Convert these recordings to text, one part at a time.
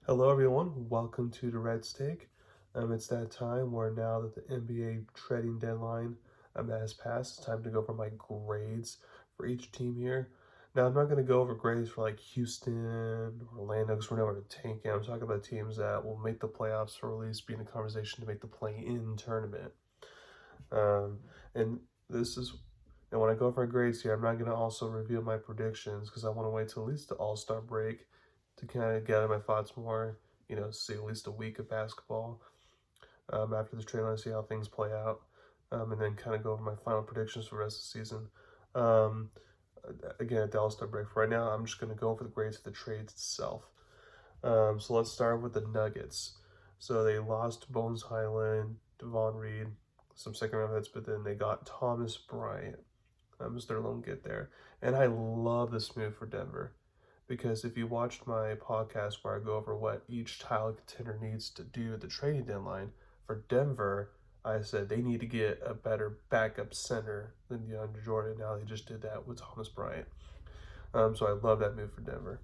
Hello, everyone. Welcome to Durrett's Take. It's that time where now that the NBA trading deadline has passed, it's time to go over my grades for each team here. Now, I'm not going to go over grades for like Houston, Orlando, because we're nowhere to tank. I'm talking about teams that will make the playoffs or at least be in a conversation to make the play-in tournament. Um, and this is, and when I go for grades here, I'm not going to also reveal my predictions because I want to wait till at least the All-Star break to kind of gather my thoughts more, see at least a week of basketball after the trade line, see how things play out, and then kind of go over my final predictions for the rest of the season. Um, Again, at the All-Star break. For right now, I'm just going to go over the grades of the trades itself. So let's start with the Nuggets. So they lost Bones Highland, Devon Reed, some second round hits, but then they got Thomas Bryant as their lone get there. And I love this move for Denver because if you watched my podcast where I go over what each title contender needs to do at the trading deadline, for Denver, I said they need to get a better backup center than DeAndre Jordan. Now they just did that with Thomas Bryant. So I love that move for Denver.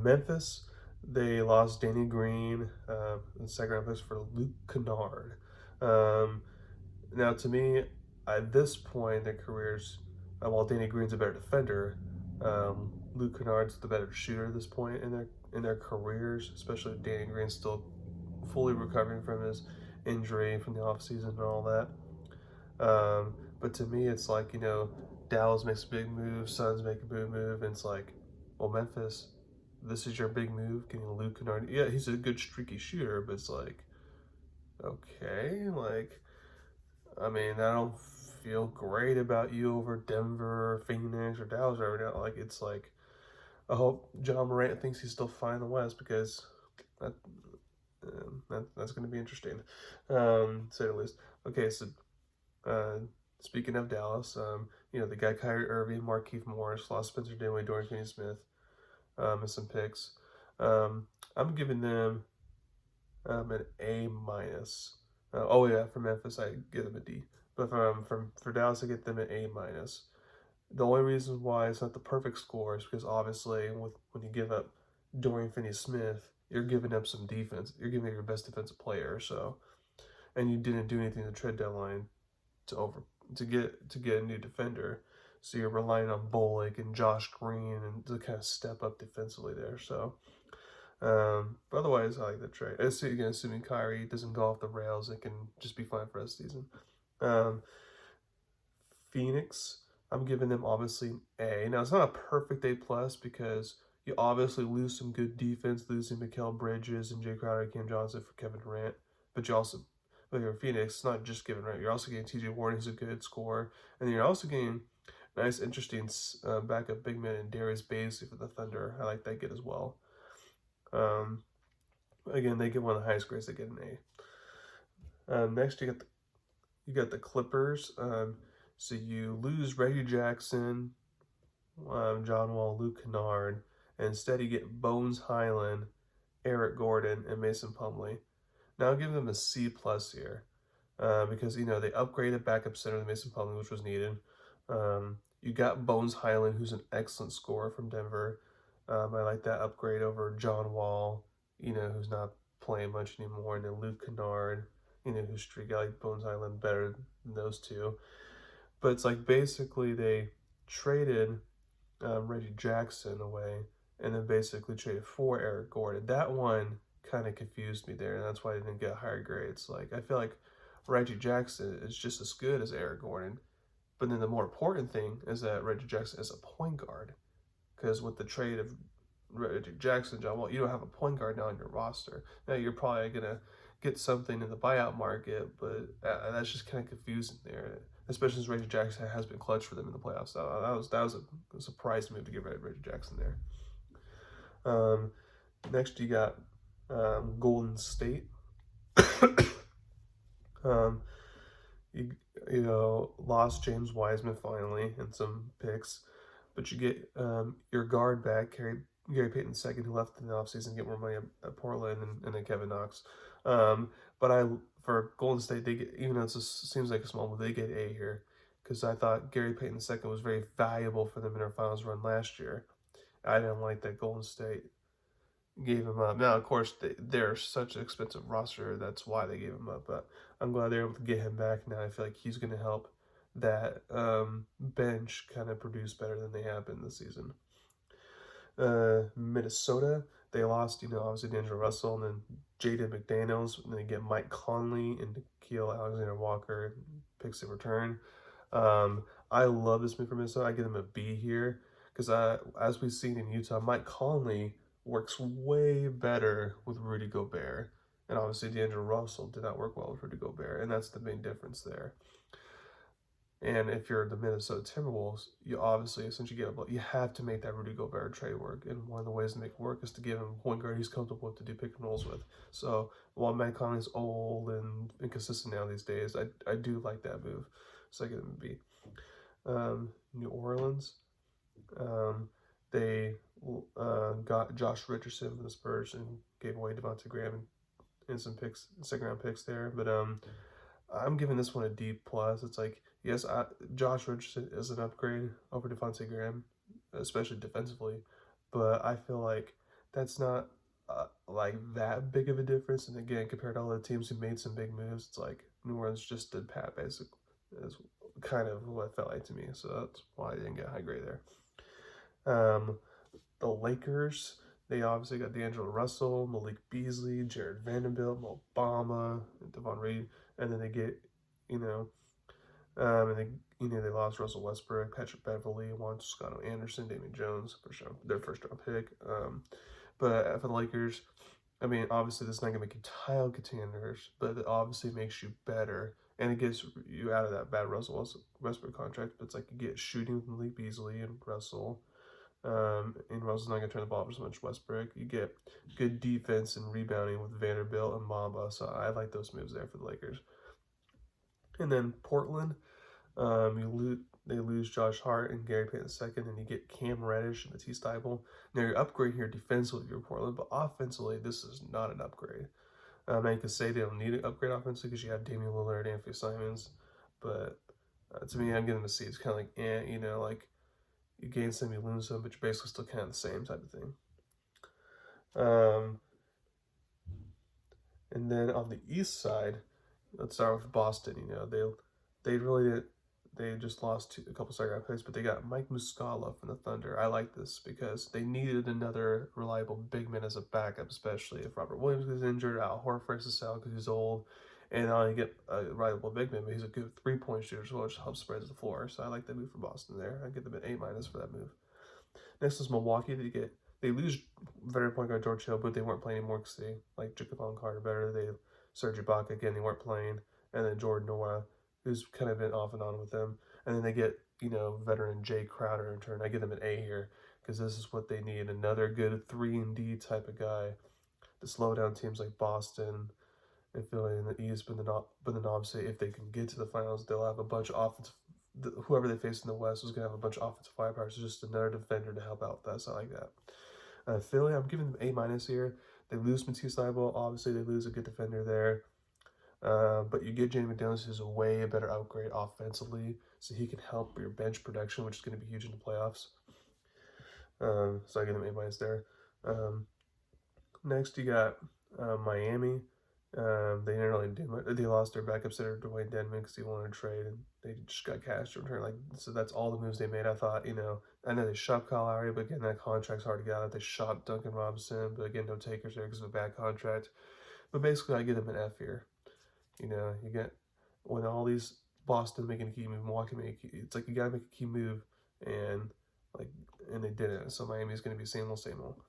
Memphis, they lost Danny Green in the second round for Luke Kennard. Um, Now, to me, at this point in their careers, while Danny Green's a better defender, Luke Kennard's the better shooter at this point in their careers, especially if Danny Green's still fully recovering from his injury from the offseason and all that. But to me, it's like, Dallas makes a big move, Suns make a big move, and it's like, well, Memphis, this is your big move, getting Luke Kennard. Yeah, he's a good streaky shooter, but it's like, okay, like, I mean, I don't feel great about you over Denver, Phoenix, or Dallas right now. Like, it's like, I hope John Morant thinks he's still fine in the West because that, that's going to be interesting, to say the least. Okay, so uh, speaking of Dallas, they got Kyrie Irving, Markieff Morris, lost Spencer Dinwiddie, Dorian Finney-Smith, and some picks. I'm giving them an A minus. Oh yeah, for Memphis I give them a D, but for Dallas I get them an A minus. The only reason why it's not the perfect score is because obviously when you give up Dorian Finney-Smith, you're giving up some defense. You're giving up your best defensive player. So, and you didn't do anything to trade deadline to over to get a new defender. So you're relying on Bullock and Josh Green and to kind of step up defensively there. So but otherwise, I like the trade. Again, assuming Kyrie doesn't go off the rails, it can just be fine for the rest of the season. Um, Phoenix, I'm giving them obviously an A. Now, it's not a perfect A plus because you obviously lose some good defense, losing Mikal Bridges and Jay Crowder and Cam Johnson for Kevin Durant. But you also, when you're Phoenix, it's not just Kevin Durant. You're also getting TJ Warren, who's a good scorer. And then you're also getting nice, interesting backup big man in Darius Bazley for the Thunder. I like that get as well. Again, they get one of the highest grades. They get an A. Next, you got the Clippers. So you lose Reggie Jackson, John Wall, Luke Kennard, and instead you get Bones Highland, Eric Gordon, and Mason Plumlee. Now I'll give them a C plus here because they upgraded backup center to Mason Plumlee, which was needed. You got Bones Highland, who's an excellent scorer from Denver. I like that upgrade over John Wall, who's not playing much anymore, and then Luke Kennard, who's streaky. I like Bones Highland better than those two. But it's like basically they traded Reggie Jackson away and then basically traded for Eric Gordon. That one kind of confused me there, and that's why I didn't get higher grades. Like, I feel like Reggie Jackson is just as good as Eric Gordon. But then the more important thing is that Reggie Jackson is a point guard. Because with the trade of Reggie Jackson, John Wall, you don't have a point guard now on your roster. Now you're probably going to get something in the buyout market, but that's just kind of confusing there, especially since Reggie Jackson has been clutch for them in the playoffs. So that was a surprise move to get rid of Reggie Jackson there. Next, you got Golden State. um, lost James Wiseman finally and some picks, but you get your guard back, Gary Payton II, who left in the offseason, get more money at Portland, and then Kevin Knox. But for Golden State, they get, even though it seems like a small move, they get A here because I thought Gary Payton II was very valuable for them in their finals run last year. I didn't like that Golden State gave him up. Now, of course, they're such an expensive roster. That's why they gave him up. But I'm glad they're able to get him back now. I feel like he's going to help that bench kind of produce better than they have been this season. Minnesota, they lost, obviously D'Angelo Russell and then Jaden McDaniels. And then they get Mike Conley and Nikhil Alexander Walker picks in return. I love this move for Minnesota. I give them a B here because as we've seen in Utah, Mike Conley works way better with Rudy Gobert. And obviously D'Angelo Russell did not work well with Rudy Gobert, and that's the main difference there. And if you're the Minnesota Timberwolves, you obviously, since you you have to make that Rudy Gobert trade work. And one of the ways to make it work is to give him a point guard he's comfortable with to do pick and rolls with. So while Mike Conley's old and inconsistent now these days, I do like that move. So I give him a B. New Orleans, they got Josh Richardson from the Spurs and gave away Devontae Graham and some picks, second round picks there. But I'm giving this one a D plus. It's like, yes, Josh Richardson is an upgrade over Devontae Graham, especially defensively, but I feel like that's not like that big of a difference. And again, compared to all the teams who made some big moves, it's like New Orleans just did pat basic. Is kind of what it felt like to me. So that's why I didn't get a high grade there. The Lakers, they obviously got D'Angelo Russell, Malik Beasley, Jared Vanderbilt, Mo Bamba, and Devon Reed, and then they get, and they lost Russell Westbrook, Patrick Beverly, Juan Toscano Anderson, Damian Jones, their first round pick. But for the Lakers, I mean, obviously this is not gonna make you title contenders, but it obviously makes you better, and it gets you out of that bad Russell Westbrook contract. But it's like you get shooting with Malik Beasley and Russell. And Russell's not going to turn the ball over so much Westbrook. You get good defense and rebounding with Vanderbilt and Mamba. So I like those moves there for the Lakers. And then Portland, they lose Josh Hart and Gary Payton II, and you get Cam Reddish and Matisse Thybulle. Now your upgrade here defensively for Portland, but offensively this is not an upgrade. Now you can say they don't need an upgrade offensively because you have Damian Lillard, Anthony Simons, but to me, I'm giving them a C. It's kind of like, like you gain some, you lose some, but you're basically still kind of the same type of thing. And then on the east side, let's start with Boston. They really did. They just lost a couple second round picks, but they got Mike Muscala from the Thunder. I like this because they needed another reliable big man as a backup, especially if Robert Williams gets injured, Al Horford is out because he's old, and now you get a reliable big man, but he's a good 3-point shooter as well, which helps spread the floor. So I like that move for Boston there. I give them an A- for that move. Next is Milwaukee. They lose veteran point guard George Hill, but they weren't playing anymore because they like Javon Carter better. They Serge Ibaka again, they weren't playing, and then Jordan Noah, who's kind of been off and on with them. And then they get, veteran Jay Crowder in turn. I give them an A here because this is what they need. Another good 3-and-D type of guy to slow down teams like Boston and Philly in the East. But then obviously if they can get to the finals, they'll have a bunch of offensive. Whoever they face in the West is going to have a bunch of offensive firepower. So just another defender to help out with that. So I like that. Philly, I'm giving them A- here. They lose Matisse Thybulle. Obviously, they lose a good defender there. But you get Jamie McDaniels, who's a way better upgrade offensively, so he can help your bench production, which is going to be huge in the playoffs. So I give them A- there. Next, you got Miami. They didn't really do much. They lost their backup center Dwayne Dedmon because he wanted to trade, and they just got cash to return. So that's all the moves they made. I thought, I know they shot Kyle Lowry, but again, that contract's hard to get out. They shot Duncan Robinson, but again, no takers there because of a bad contract. But basically, I give them an F here. You get when all these Boston making a key move, Milwaukee it's like you gotta make a key move, and they didn't. So Miami's gonna be same old.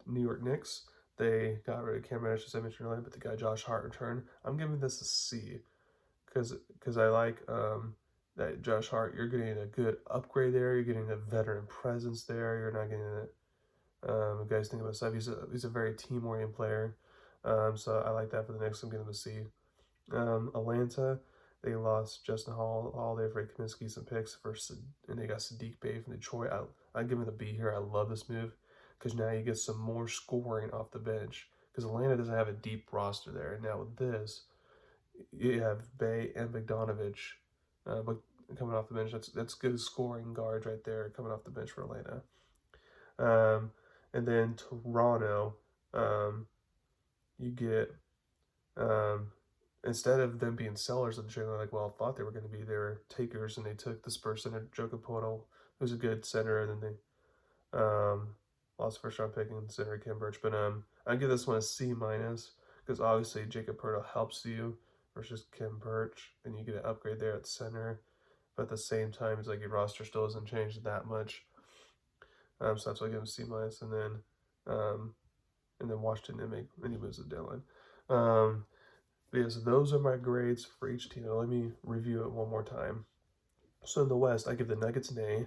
New York Knicks, they got rid of Cam Reddish, as I mentioned earlier, but they got Josh Hart return. I'm giving this a C because I like that Josh Hart. You're getting a good upgrade there. You're getting a veteran presence there. You're not getting guys think about stuff. He's a very team-oriented player. So I like that for the Knicks. I'm giving them a C. Atlanta, they lost Justin Holiday, Frank Kaminsky, some picks and they got Sadiq Bey from Detroit. I give them the B here. I love this move because now you get some more scoring off the bench because Atlanta doesn't have a deep roster there. And now with this, you have Bey and Bogdanovich but coming off the bench. That's good scoring guards right there coming off the bench for Atlanta. And then Toronto, you get instead of them being sellers of the trade, like, well, I thought they were going to be their takers, and they took this person, Joe Capono, who's a good center, and then they lost first round pick in center Kim Birch. But I give this one a C minus because obviously Jacob Pertl helps you versus Kim Birch, and you get an upgrade there at center. But at the same time, it's like your roster still hasn't changed that much. So that's why I give him C minus, and then Washington didn't make any moves at the deadline. But yeah, so those are my grades for each team. Now, let me review it one more time. So in the West, I give the Nuggets an A,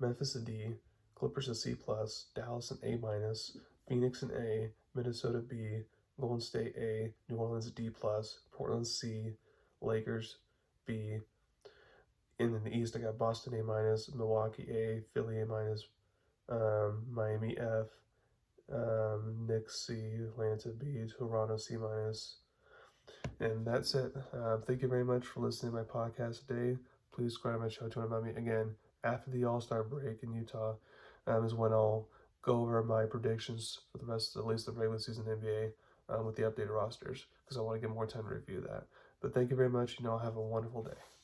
Memphis a D, Clippers a C plus, Dallas an A minus, Phoenix an A, Minnesota B, Golden State A, New Orleans D plus, Portland C, Lakers B. And in the East, I got Boston A minus, Milwaukee A, Philly A minus, Miami F, Knicks C, Atlanta B, Toronto C minus. And that's it. Thank you very much for listening to my podcast today. Please subscribe to my show to learn about me. Again, after the All-Star break in Utah is when I'll go over my predictions for the rest of at least the regular season NBA with the updated rosters because I want to get more time to review that. But thank you very much. Have a wonderful day.